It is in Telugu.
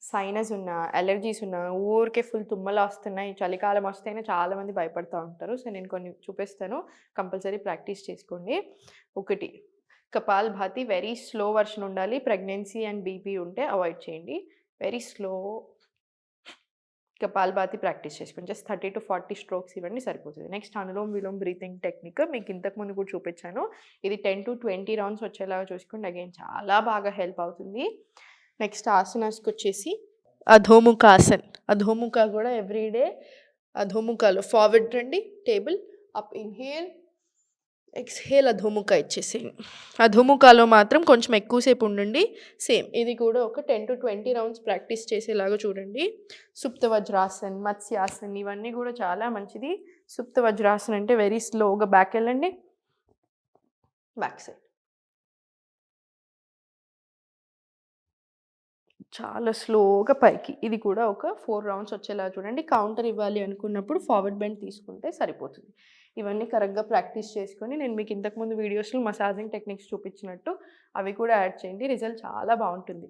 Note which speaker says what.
Speaker 1: సైనస్ ఉన్నా, అలెర్జీస్ ఉన్నా, ఊరికే ఫుల్ తుమ్మలొస్తున్నాయి, చలికాలం వస్తేనే చాలామంది భయపడతా ఉంటారు. సో, నేను కొన్ని చూపిస్తాను. కంపల్సరీ ప్రాక్టీస్ చేసుకోండి. ఒకటి కపాలభాతి వెరీ స్లో వర్షన్ ఉండాలి. ప్రెగ్నెన్సీ అండ్ బీపీ ఉంటే అవాయిడ్ చేయండి. వెరీ స్లో కపాలభాతి ప్రాక్టీస్ చేసుకోండి. జస్ట్ 30-40 స్ట్రోక్స్ ఇవ్వండి సరిపోతది. నెక్స్ట్ అనులోమ్ విలోమ్ బ్రీతింగ్ టెక్నిక్ మీకు ఇంతకుముందు కూడా చూపించాను. ఇది 10-20 రౌండ్స్ వచ్చేలాగా చూసుకోండి. అగైన్ చాలా బాగా హెల్ప్ అవుతుంది. నెక్స్ట్ ఆసనాస్‌కొచ్చేసి అధోముఖాసన్. అధోముఖ కూడా ఎవ్రీ డే అధోముఖాలో ఫార్వర్డ్ రండి, టేబుల్ అప్ ఇన్‌హేల్, ఎక్స్‌హేల్ అధోముఖ ఇచ్చేసేయండి. అధోముఖాలో మాత్రం కొంచెం ఎక్కువసేపు ఉండండి. సేమ్ ఇది కూడా ఒక 10-20 రౌండ్స్ ప్రాక్టీస్ చేసేలాగా చూడండి. సుప్త వజ్రాసన్, మత్స్యాసన్ ఇవన్నీ కూడా చాలా మంచిది. సుప్త వజ్రాసన్ అంటే వెరీ స్లోగా బ్యాక్ వెళ్ళండి, బ్యాక్ సైడ్. చాలా స్లోగా పైకి. ఇది కూడా ఒక 4 రౌండ్స్ వచ్చేలా చూడండి. కౌంటర్ ఇవ్వాలి అనుకున్నప్పుడు ఫార్వర్డ్ బెండ్ తీసుకుంటే సరిపోతుంది. ఇవన్నీ కరెక్ట్‌గా ప్రాక్టీస్ చేసుకొని నేను మీకు ఇంతకుముందు వీడియోస్‌లో మసాజింగ్ టెక్నిక్స్ చూపించినట్టు అవి కూడా యాడ్ చేయండి. రిజల్ట్ చాలా బావుంటుంది.